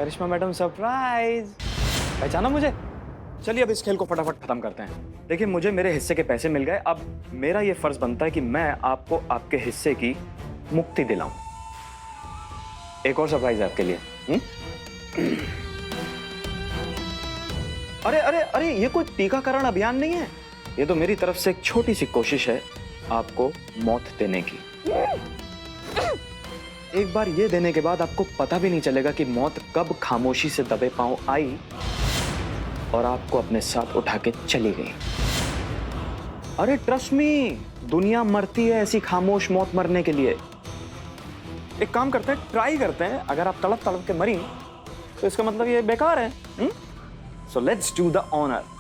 करिश्मा madam surprise, पहचाना मुझे? चलिए अब इस खेल को फटाफट खत्म करते हैं। देखिए मुझे मेरे हिस्से के पैसे मिल गए, अब मेरा ये फर्ज बनता है कि मैं आपको आपके हिस्से की मुक्ति दिलाऊं। एक और सरप्राइज है आपके लिए। अरे अरे अरे, ये कोई टीकाकरण अभियान नहीं है, ये तो मेरी तरफ से एक छोटी सी कोशिश है आपको मौत देने की। एक बार ये देने के बाद आपको पता भी नहीं चलेगा कि मौत कब खामोशी से दबे पांव आई और आपको अपने साथ उठा के चली गई। अरे ट्रस्ट मी, दुनिया मरती है ऐसी खामोश मौत मरने के लिए। एक काम करते हैं, ट्राई करते हैं, अगर आप तड़प तड़प के मरी तो इसका मतलब ये बेकार है। So let's do the honour.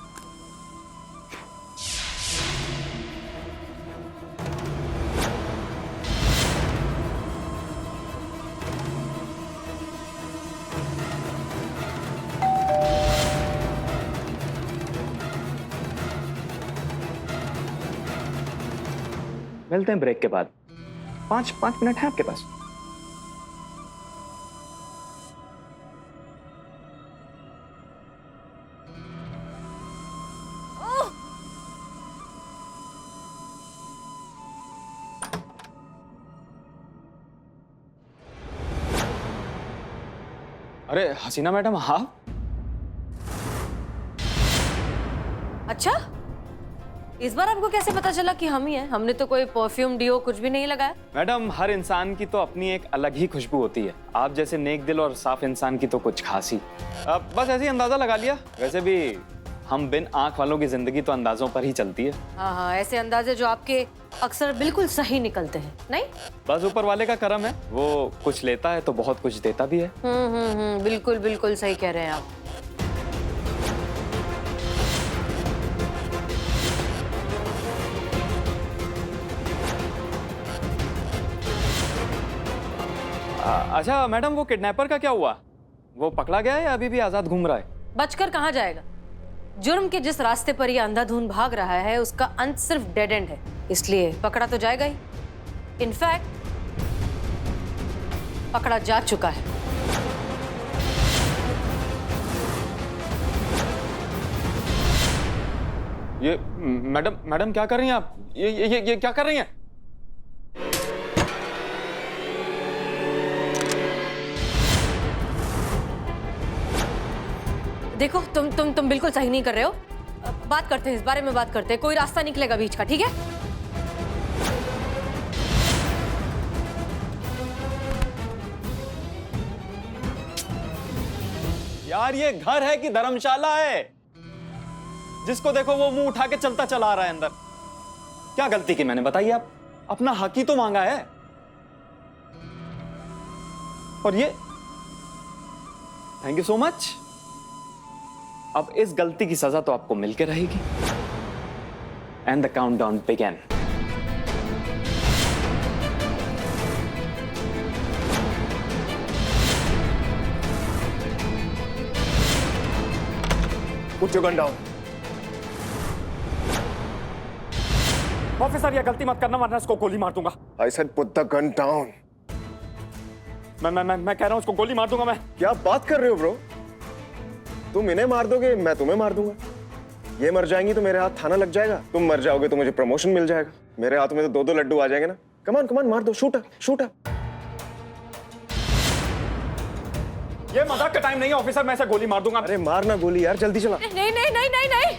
मिलते हैं ब्रेक के बाद। 5 मिनट है आपके पास। अरे हसीना मैडम, हाँ? अच्छा, इस बार आपको कैसे पता चला कि हम ही हैं? हमने तो कोई परफ्यूम डिओ कुछ भी नहीं लगाया। मैडम हर इंसान की तो अपनी एक अलग ही खुशबू होती है। आप जैसे नेक दिल और साफ इंसान की तो कुछ खास ही। बस ऐसे ही अंदाजा लगा लिया। वैसे भी हम बिन आंख वालों की जिंदगी तो अंदाजों पर ही चलती है। हाँ, ऐसे अंदाजे जो आपके अक्सर बिल्कुल सही निकलते हैं, नहीं? बस ऊपर वाले का करम है, वो कुछ लेता है तो बहुत कुछ देता भी है। बिल्कुल बिल्कुल सही कह रहे हैं आप। अच्छा मैडम, वो किडनैपर का क्या हुआ? वो पकड़ा गया है या अभी भी आजाद घूम रहा है? बचकर कहाँ जाएगा? जुर्म के जिस रास्ते पर ये अंधाधुंध भाग रहा है उसका अंत सिर्फ डेड एंड है, इसलिए पकड़ा तो जाएगा ही। इनफैक्ट पकड़ा जा चुका है। ये मैडम क्या कर रही हैं आप? ये क्या कर रही हैं? देखो तुम बिल्कुल सही नहीं कर रहे हो। बात करते हैं, इस बारे में बात करते हैं। कोई रास्ता निकलेगा बीच का, ठीक है? यार ये घर है कि धर्मशाला है? जिसको देखो वो मुंह उठा के चलता चला आ रहा है अंदर। क्या गलती की मैंने, बताइए आप? अपना हक ही तो मांगा है। और ये थैंक यू सो मच। अब इस गलती की सजा तो आपको मिलके रहेगी। And the countdown begin. Put your gun down. Officer ये गलती मत करना वरना इसको गोली मार दूंगा। I said put the gun down. मैं कह रहा हूं उसको गोली मार दूंगा मैं। क्या बात कर रहे हो ब्रो? तुम इन्हें मार दोगे, मैं तुम्हें मार दूंगा। ये मर जाएंगी तो मेरे हाथ थाना लग जाएगा, तुम मर जाओगे तो मुझे प्रमोशन मिल जाएगा। मेरे हाथ में तो 2-2 लड्डू आ जाएंगे ना। कमान कमान मार दो, शूट अप। ये मजाक का टाइम नहीं है ऑफिसर, मैं इसे गोली मार दूंगा। अरे मारना गोली यार, जल्दी चला। नहीं नहीं नहीं नहीं नहीं।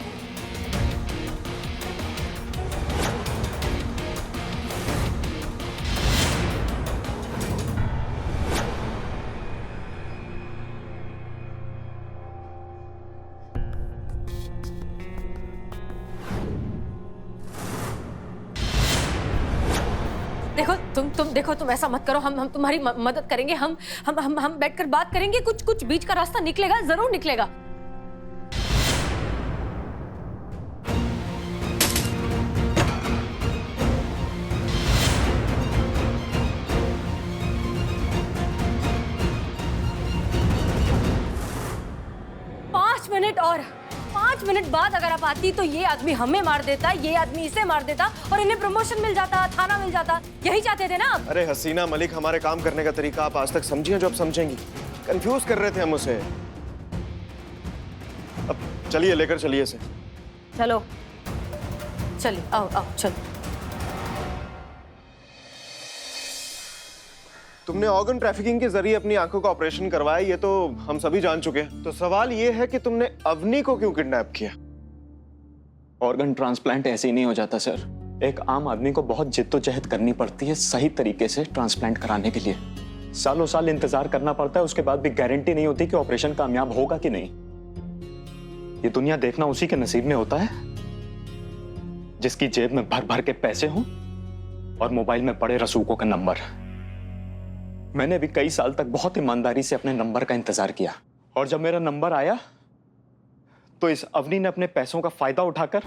देखो तुम ऐसा मत करो। हम तुम्हारी मदद करेंगे। हम बैठकर बात करेंगे। कुछ बीच का रास्ता निकलेगा, जरूर निकलेगा। और 5 मिनट बाद अगर आप आती तो ये आदमी हमें मार देता, ये आदमी इसे मार देता और इन्हें प्रमोशन मिल जाता, थाना मिल जाता। यही चाहते थे ना आप? अरे हसीना मलिक, हमारे काम करने का तरीका आप आज तक समझी हैं जो अब समझेंगी? कंफ्यूज कर रहे थे हम उसे। अब चलिए, लेकर चलिए इसे। चलो चलिए, आओ आओ चलो। तुमने ऑर्गन ट्रैफिकिंग के जरिए अपनी आंखों का ऑपरेशन करवाया, ये तो हम सभी जान चुके हैं। तो सवाल ये है कि तुमने अवनी को क्यों किडनैप किया? ऑर्गन ट्रांसप्लांट ऐसे ही नहीं हो जाता सर। एक आम आदमी को बहुत जिद्दोजहद करनी पड़ती है सही तरीके से ट्रांसप्लांट कराने के लिए। सालों साल इंतजार करना पड़ता है, उसके बाद भी गारंटी नहीं होती कि ऑपरेशन कामयाब होगा कि नहीं। ये दुनिया देखना उसी के नसीब में होता है जिसकी जेब में भर भर के पैसे हों और मोबाइल में पड़े रसूखों का नंबर। मैंने भी कई साल तक बहुत ईमानदारी से अपने नंबर का इंतजार किया, और जब मेरा नंबर आया तो इस अवनी ने अपने पैसों का फायदा उठाकर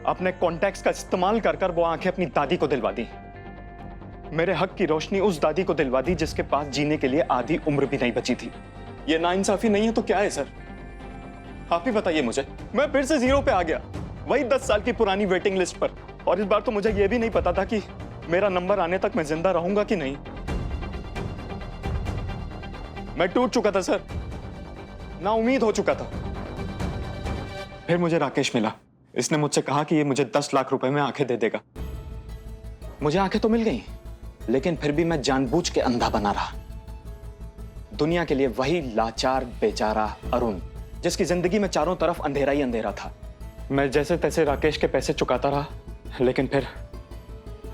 अपने कॉन्टैक्ट्स का इस्तेमाल कर कर वो आंखें अपनी दादी को दिलवा दी। मेरे हक की रोशनी उस दादी को दिलवा दी जिसके पास जीने के लिए आधी उम्र भी नहीं बची थी। ये नाइंसाफी नहीं है तो क्या है सर? आप ही बताइए मुझे। मैं फिर से जीरो पे आ गया, वही 10 साल की पुरानी वेटिंग लिस्ट पर। और इस बार तो मुझे यह भी नहीं पता था कि मेरा नंबर आने तक मैं जिंदा रहूंगा कि नहीं। मैं टूट चुका था सर, ना उम्मीद हो चुका था। फिर मुझे राकेश मिला। इसने मुझसे कहा कि ये मुझे 10 लाख रुपए में आंखें दे देगा। मुझे आंखें तो मिल गई, लेकिन फिर भी मैं जानबूझ के अंधा बना रहा। दुनिया के लिए वही लाचार बेचारा अरुण, जिसकी जिंदगी में चारों तरफ अंधेरा ही अंधेरा था। मैं जैसे तैसे राकेश के पैसे चुकाता रहा, लेकिन फिर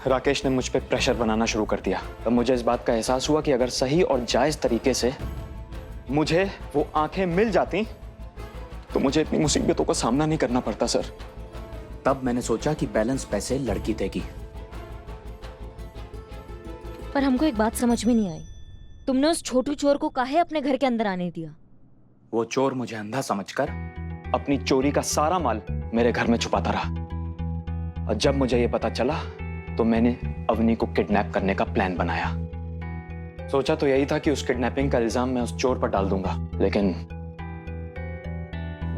राकेश ने मुझ पे प्रेशर बनाना शुरू कर दिया। तब मुझे इस बात का एहसास हुआ कि अगर सही और जायज तरीके से मुझे वो आंखें मिल जाती तो मुझे इतनी मुसीबतों का सामना नहीं करना पड़ता सर। तब मैंने सोचा कि बैलेंस पैसे लड़की देगी। पर हमको एक बात समझ में नहीं आई, तुमने उस छोटू चोर को काहे अपने घर के अंदर आने दिया? वो चोर मुझे अंधा समझकर अपनी चोरी का सारा माल मेरे घर में छुपाता रहा, और जब मुझे ये पता चला तो मैंने अवनी को किडनैप करने का प्लान बनाया। सोचा तो यही था कि उस किडनैपिंग का इल्जाम मैं उस चोर पर डाल दूंगा, लेकिन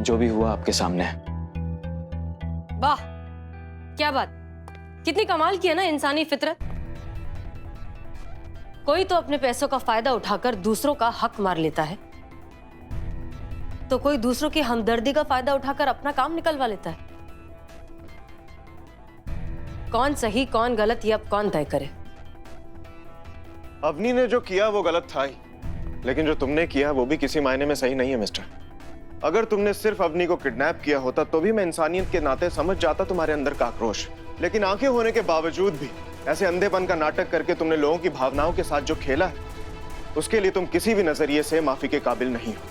जो भी हुआ आपके सामने। वाह, क्या बात, कितनी कमाल की है ना इंसानी फितरत। कोई तो अपने पैसों का फायदा उठाकर दूसरों का हक मार लेता है, तो कोई दूसरों की हमदर्दी का फायदा उठाकर अपना काम निकलवा लेता है। कौन सही कौन गलत ये अब कौन तय करे? अवनी ने जो किया वो गलत था ही, लेकिन जो तुमने किया वो भी किसी मायने में सही नहीं है मिस्टर। अगर तुमने सिर्फ अवनी को किडनैप किया होता तो भी मैं इंसानियत के नाते समझ जाता तुम्हारे अंदर का आक्रोश, लेकिन आंखें होने के बावजूद भी ऐसे अंधेपन का नाटक करके तुमने लोगों की भावनाओं के साथ जो खेला है, उसके लिए तुम किसी भी नजरिए से माफी के काबिल नहीं हो।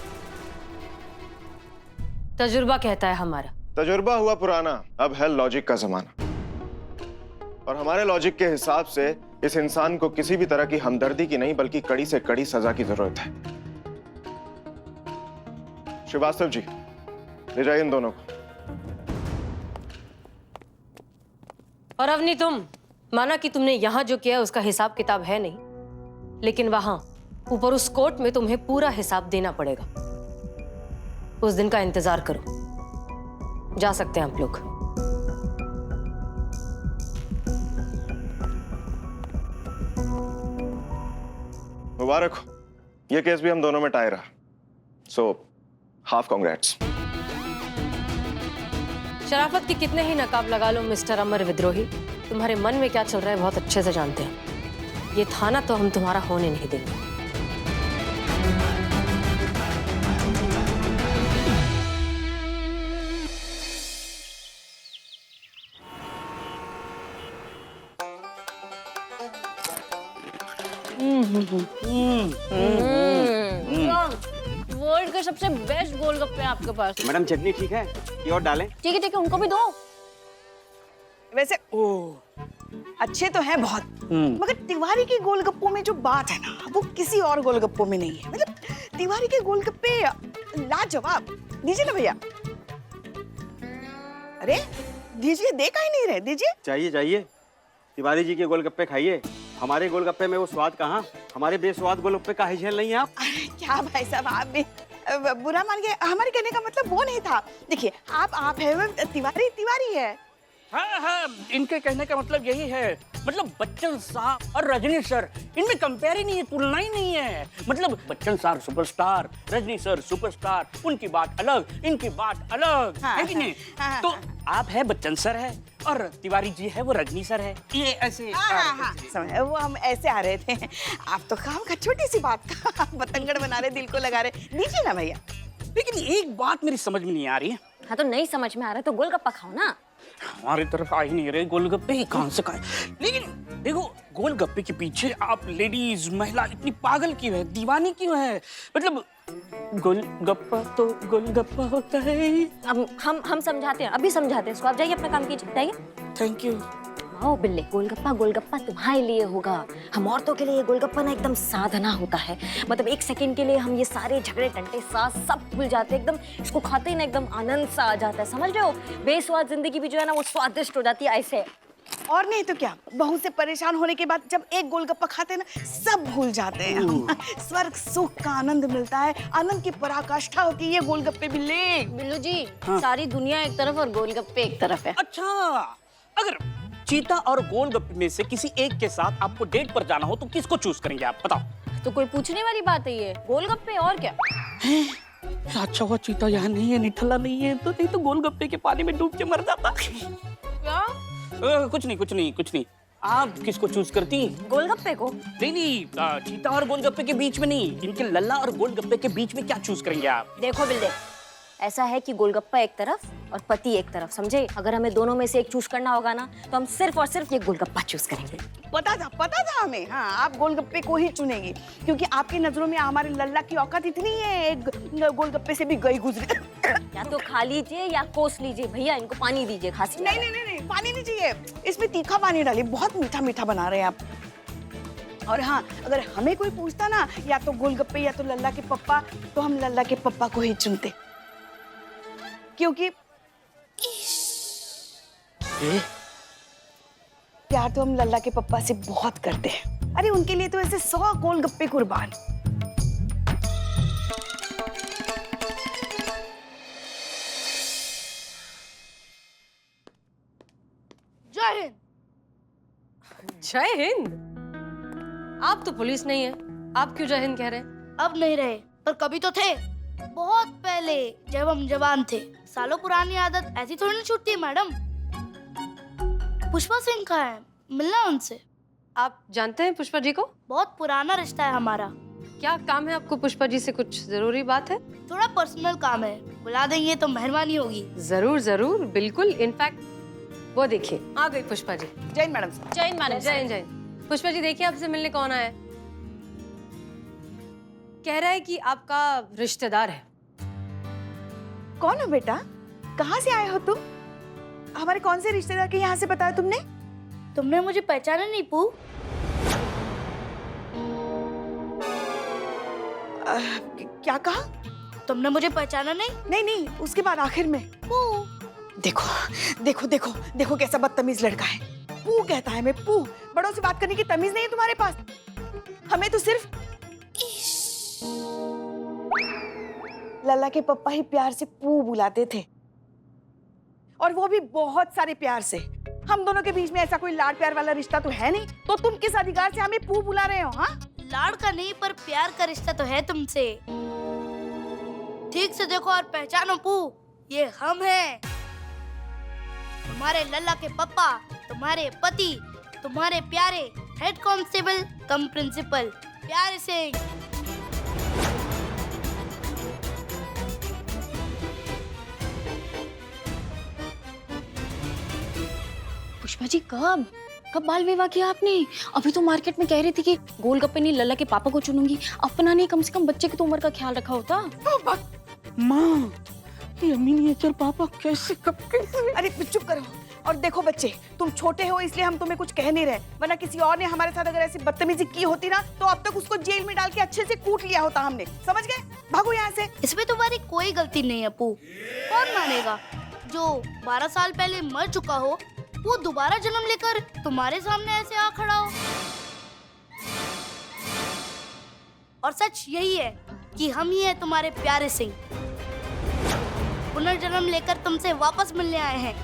तजुर्बा कहता है हमारा। तजुर्बा हुआ पुराना, अब है लॉजिक का जमाना, और हमारे लॉजिक के हिसाब से इस इंसान को किसी भी तरह की हमदर्दी की नहीं बल्कि कड़ी से कड़ी सजा की जरूरत है। श्रीवास्तव जी, ले जाइए इन दोनों को। और अवनी, तुम माना कि तुमने यहां जो किया उसका हिसाब किताब है नहीं, लेकिन वहां ऊपर उस कोर्ट में तुम्हें पूरा हिसाब देना पड़ेगा। उस दिन का इंतजार करो। जा सकते हैं आप लोग। मुबारक हो, ये केस भी हम दोनों में टाई रहा, सो हाफ कांग्रेट्स। शराफत की कितने ही नकाब लगा लो मिस्टर अमर विद्रोही, तुम्हारे मन में क्या चल रहा है बहुत अच्छे से जानते हैं। ये थाना तो हम तुम्हारा होने नहीं देंगे। वर्ल्ड के सबसे बेस्ट गोलगप्पे हैं आपके पास। मैडम चटनी ठीक है कि और डालें? ठीक है, उनको भी दो। वैसे अच्छे तो हैं बहुत, मगर तिवारी के गोलगप्पों में जो बात है ना वो किसी और गोलगप्पों में नहीं है। मतलब तिवारी के गोलगप्पे लाजवाब। दीजिए ना भैया। अरे दीजिए, दे का ही नहीं रहे, दीजिए। चाहिए चाहिए, तिवारी जी के गोलगप्पे खाइए। हमारे गोलगप्पे में वो स्वाद कहाँ, हमारे बेस्वाद गोलगप्पे का हिझेल नहीं है आप। अरे क्या भाई साहब, आप भी बुरा मान गए। हमारे कहने का मतलब वो नहीं था। देखिए आप है, तिवारी तिवारी है। हाँ हाँ, इनके कहने का मतलब यही है, मतलब बच्चन साहब और रजनी सर, इनमें कंपेयर ही नहीं है, तुलना ही नहीं है। मतलब Bachchan sir superstar, Rajni sir superstar, उनकी बात अलग, इनकी बात अलग, हाँ, है कि नहीं? हाँ, तो आप है बच्चन सर है और तिवारी जी है वो रजनी सर है, ये ऐसे हाँ, समझ, वो हम ऐसे आ रहे थे। आप तो काम का छोटी सी बात का पतंगड़ बना रहे, दिल को लगा रहे। दीजिए ना भैया। लेकिन एक बात मेरी समझ में नहीं आ रही है, हाँ तो नहीं समझ में आ रहा तो गोलगप्पा खाओ ना। हमारी तरफ आ ही नहीं रहे गोलगप्पे, कहां से खाए? लेकिन देखो गोलगप्पे के पीछे आप लेडीज महिला इतनी पागल क्यों है, दीवानी क्यों है? मतलब गोलगप्पा तो गोलगप्पा होता है। अब हम समझाते हैं, अभी समझाते हैं इसको। आप जाइए अपना काम कीजिए, जाइए। Thank you. आओ बिल्ले, गोलगप्पा गोलगप्पा तुम्हारे लिए होगा। हम औरतों के लिए ये गोलगप्पा ना एकदम साधना होता है। मतलब एक सेकंड के लिए हम ये सारे झगड़े टंटे सास सब भूल जाते हैं। एकदम इसको खाते ही ना एकदम आनंद सा आ जाता है, समझ रहे हो? बेस्वाद जिंदगी भी जो है ना वो स्वादिष्ट हो जाती है ऐसे। और नहीं तो क्या, बहू से परेशान होने के बाद जब एक गोलगप्पा खाते हैं ना, सब भूल जाते हैं हम। स्वर्ग सुख का आनंद मिलता है, आनंद की पराकाष्ठा होती है ये गोलगप्पे बिल्ले। बिल्लू जी, सारी दुनिया एक तरफ और गोलगप्पे एक तरफ है। अच्छा, अगर चीता और गोलगप्पे में से किसी एक के साथ आपको डेट पर जाना हो तो किसको चूज करेंगे आप, बताओ? तो कोई पूछने वाली बात है ये, गोलगप्पे और क्या? अच्छा हुआ चीता यहाँ नहीं है, निठल्ला नहीं है, तो नहीं तो गोलगप्पे के पानी में डूब के मर जाता। क्या? कुछ नहीं। आप किसको चूज करती? गोलगप्पे को? नहीं, चीता और गोलगप्पे के बीच में नहीं, इनके लल्ला और गोलगप्पे के बीच में क्या चूज करेंगे आप? देखो बिल्ले, ऐसा है कि गोलगप्पा एक तरफ और पति एक तरफ, समझे? अगर हमें दोनों में से एक चूज करना होगा ना तो हम सिर्फ और सिर्फ ये गोलगप्पा चूज करेंगे। पता था हमें। हाँ, आप गोलगप्पे को ही चुनेंगी क्योंकि आपकी नजरों में हमारे लल्ला की औकात इतनी है, एक गोलगप्पे से भी गई गुजरी। या तो खा लीजिए या कोस लीजिए। भैया इनको पानी दीजिए, खांसी। नहीं, पानी नहीं चाहिए, इसमें तीखा पानी डालिए, बहुत मीठा मीठा बना रहे हैं आप। और हाँ, अगर हमें कोई पूछता ना या तो गोलगप्पे या तो लल्ला के पप्पा, तो हम लल्ला के पप्पा को ही चुनते, क्योंकि प्यार तो हम लल्ला के पप्पा से बहुत करते हैं। अरे उनके लिए तो ऐसे 100 गोलगप्पे कुर्बान। जय हिंद। जय हिंद? आप तो पुलिस नहीं है, आप क्यों जय हिंद कह रहे हैं? अब नहीं रहे, पर कभी तो थे, बहुत पहले जब हम जवान थे। सालों पुरानी आदत ऐसी थोड़ी ना छूटती है मैडम। पुष्पा सिंह का है, मिलना उनसे। आप जानते हैं पुष्पा जी को? बहुत पुराना रिश्ता है हमारा। क्या काम है आपको पुष्पा जी से? कुछ जरूरी बात है? थोड़ा पर्सनल काम है, बुला देंगे तो मेहरबानी होगी। जरूर, बिल्कुल। इनफैक्ट वो देखिए आ गई पुष्पा जी। जय हिंद मैडम साहब। जय हिंद। पुष्पा जी देखिए आपसे मिलने कौन आया है। कह रहा है कि आपका रिश्तेदार है। कौन हो बेटा? कहाँ से आए हो तुम? हमारे कौन से रिश्तेदार के यहाँ से बताया तुमने? तुमने मुझे पहचाना नहीं पू? क्या कहा? तुमने मुझे पहचाना नहीं? नहीं, उसके बाद आखिर में पू। देखो कैसा बदतमीज लड़का है। पू कहता है, मैं पू। बड़ों से बात करने की तमीज नहीं है तुम्हारे पास। हमें तो सिर्फ लल्ला के पप्पा ही प्यार से पू बुलाते थे, और वो भी बहुत सारे प्यार से। हम दोनों के बीच में ऐसा कोई लाड प्यार वाला रिश्ता तो है नहीं, तो तुम किस अधिकार से हमें पू बुला रहे हो? हाँ, लाड़ का नहीं पर प्यार का रिश्ता तो है तुमसे। ठीक से देखो और पहचानो पू, ये हम हैं। तुम्हारे लल्ला के पप्पा, तुम्हारे पति, तुम्हारे प्यारे हेड कांस्टेबल कम प्रिंसिपल प्यारे सिंह। पुष्पा जी कब बाल विवाह किया आपने? अभी तो मार्केट में कह रही थी कि गोलगप्पे नहीं लल्ला के पापा को चुनूंगी। अपना नहीं, कम से कम बच्चे की तो उम्र का ख्याल रखा होता। माँ, ये मिनिएचर पापा कैसे अरे चुप करो। और देखो बच्चे, तुम छोटे हो इसलिए हम तुम्हें कुछ कह नहीं रहे, वरना किसी और ने हमारे साथ अगर ऐसी बदतमीजी की होती ना तो अब तक उसको जेल में डाल के अच्छे से कूट लिया होता हमने। समझ गए? भागो यहाँ से। इसमें तुम्हारी कोई गलती नहीं है पू। कौन मानेगा जो 12 साल पहले मर चुका हो वो दोबारा जन्म लेकर तुम्हारे सामने ऐसे आ खड़ा हो? और सच यही है कि हम ही हैं तुम्हारे प्यारे सिंह, पुनर्जन्म लेकर तुमसे वापस मिलने आए हैं।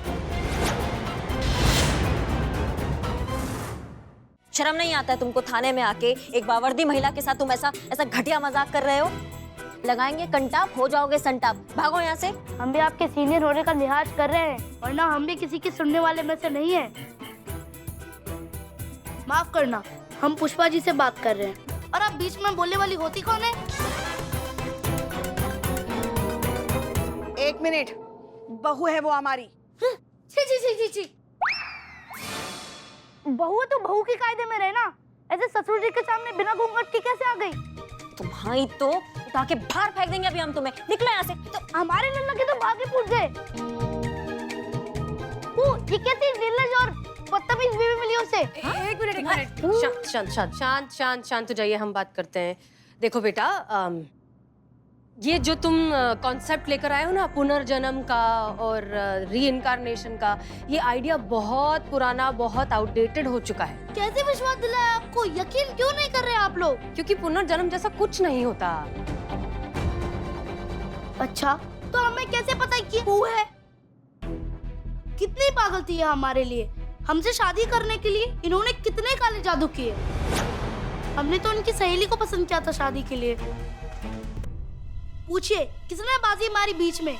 शर्म नहीं आता है तुमको थाने में आके एक बावर्दी महिला के साथ तुम ऐसा घटिया मजाक कर रहे हो? लगाएंगे कंटाप, हो जाओगे संटाप। भागो यहाँ से। हम भी आपके सीनियर होने का लिहाज कर रहे हैं, वरना हम भी किसी की सुनने वाले में से नहीं है। माफ करना, हम पुष्पा जी से बात कर रहे हैं और आप बीच में बोलने वाली होती कौन है? 1 मिनट, बहू है वो हमारी। छी छी छी छी छी। बहू है तो बहू के कायदे में रहे ना, ऐसे ससुर जी के सामने बिना घूंघट के कैसे आ गई? तुम्हारी तो उठा के बाहर फेंक देंगे अभी हम तुम्हें। निकलो यहाँ से। तो हमारे लल्ला के तो भागे फूट गए। ये कैसी निर्लज और बदतमीज बीवी मिली उसे? एक मिनट। शांत हो जाइए, हम बात करते हैं। देखो बेटा, ये जो तुम कॉन्सेप्ट लेकर आए हो ना पुनर्जन्म का और रीइंकार्नेशन का, ये आइडिया बहुत पुराना, बहुत आउटडेटेड हो चुका है। कैसे विश्वास दिलाया आपको? यकीन क्यों नहीं कर रहे आप लोग? क्योंकि पुनर्जन्म जैसा कुछ नहीं होता। अच्छा, तो हमें कैसे पता कि वो है? कितनी पागल थी ये हमारे लिए। हमसे शादी करने के लिए इन्होंने कितने काले जादू किए। हमने तो उनकी सहेली को पसंद किया था शादी के लिए। पूछिए किसने बाजी मारी बीच में?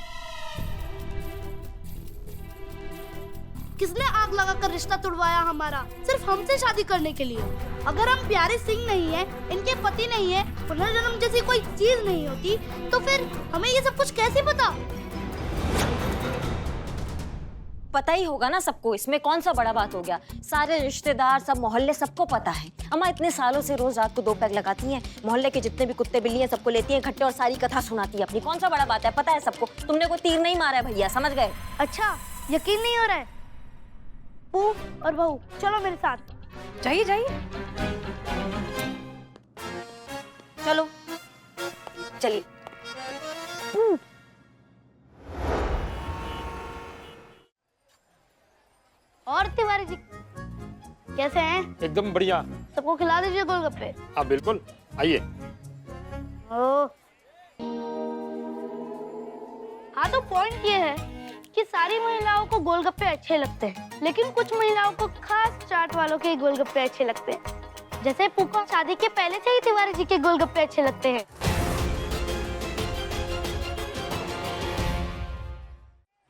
किसने आग लगाकर रिश्ता तुड़वाया हमारा सिर्फ हमसे शादी करने के लिए? अगर हम प्यारे सिंह नहीं है, इनके पति नहीं है, पुनर्जन्म जैसी कोई चीज नहीं होती, तो फिर हमें ये सब कुछ कैसे पता? पता ही होगा ना सबको, इसमें कौन सा बड़ा बात हो गया। सारे रिश्तेदार, सब मोहल्ले, सबको पता है। अम्मा इतने सालों से रोज रात को 2 पैग लगाती हैं, मोहल्ले के जितने भी कुत्ते बिल्ली हैं सबको लेती हैं इकट्ठे और सारी कथा सुनाती है अपनी। कौन सा बड़ा बात है, पता है सबको। तुमने कोई तीर नहीं मारा है भैया, समझ गए? अच्छा, यकीन नहीं हो रहा है? पू और बहू चलो मेरे साथ। जाइए। चलो चलिए। और तिवारी जी कैसे हैं? एकदम बढ़िया। सबको खिला दीजिए गोलगप्पे। हाँ बिल्कुल, आइए। हाँ, तो पॉइंट ये है कि सारी महिलाओं को गोलगप्पे अच्छे लगते हैं, लेकिन कुछ महिलाओं को खास चाट वालों के गोलगप्पे अच्छे लगते हैं। जैसे पुका शादी के पहले से ही तिवारी जी के गोलगप्पे अच्छे लगते हैं।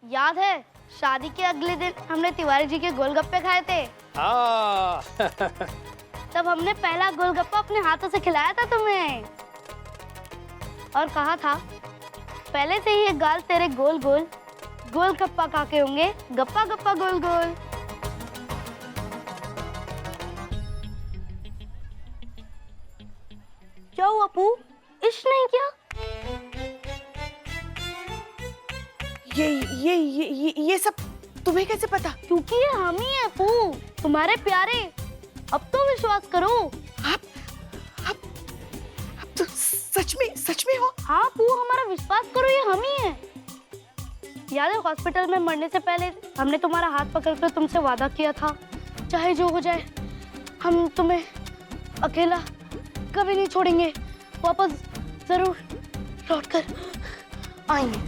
याद है शादी के अगले दिन हमने तिवारी जी के गोलगप्पे खाए थे। तब हमने पहला गोलगप्पा अपने हाथों से खिलाया था तुम्हें और कहा था पहले से ही ये गाल तेरे गोल गोल, गोलगप्पा खाके होंगे गप्पा गप्पा गोल गोल। क्या हुआ पू, इश्क नहीं किया? ये सब तुम्हें कैसे पता? क्योंकि ये हम ही हैं पू, तुम्हारे प्यारे। अब तो विश्वास करो। आप तो सच में हो? हाँ पू, हमारा विश्वास करो, ये हम ही हैं। याद है हॉस्पिटल में मरने से पहले हमने तुम्हारा हाथ पकड़कर तुमसे वादा किया था, चाहे जो हो जाए हम तुम्हें अकेला कभी नहीं छोड़ेंगे, वापस जरूर लौटकर आएंगे।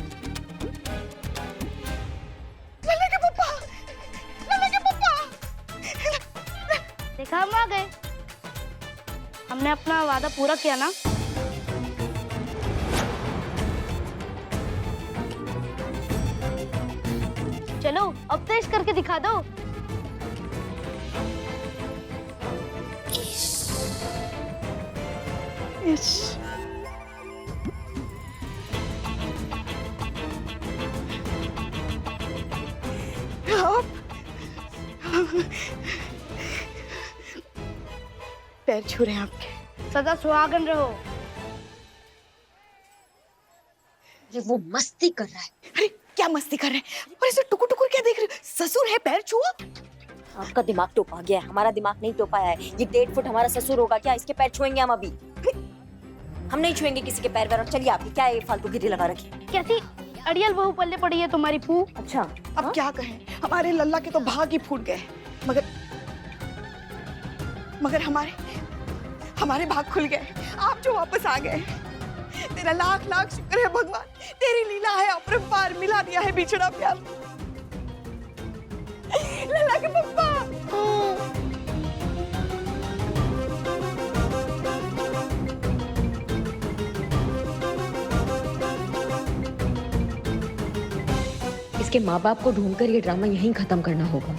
देखा, हम आ गए। हमने अपना वादा पूरा किया ना। चलो अब पेश करके दिखा दो। पैर छू रहे हैं आपके। सदा सुहागन रहो। ये वो मस्ती कर रहा है। अरे क्या मस्ती कर रहे हैं? और इसे टुकुर टुकुर क्या देख रहे हो? ससुर है, पैर छुआ। आपका दिमाग टोपा गया है, हमारा दिमाग नहीं टोपा है। ये 1.5 फुट हमारा ससुर होगा क्या? इसके पैर छुएंगे हम अभी? हम नहीं छुएंगे किसी के पैर वैर। चलिए आपकी क्या ये फालतू गिरी लगा रखी? कैसी अड़ियल बहू पल्ले पड़ी है तुम्हारी फू। अच्छा, अब क्या कहें, हमारे लल्ला के तो भाग ही फूट गए। मगर हमारे भाग खुल गए। आप जो वापस आ गए, तेरा लाख लाख शुक्र है भगवान। तेरी लीला है, अपरंपार मिला दिया है बिछड़ा प्यार। लल्ला के पप्पा, इसके माँ बाप को ढूंढकर ये ड्रामा यहीं खत्म करना होगा।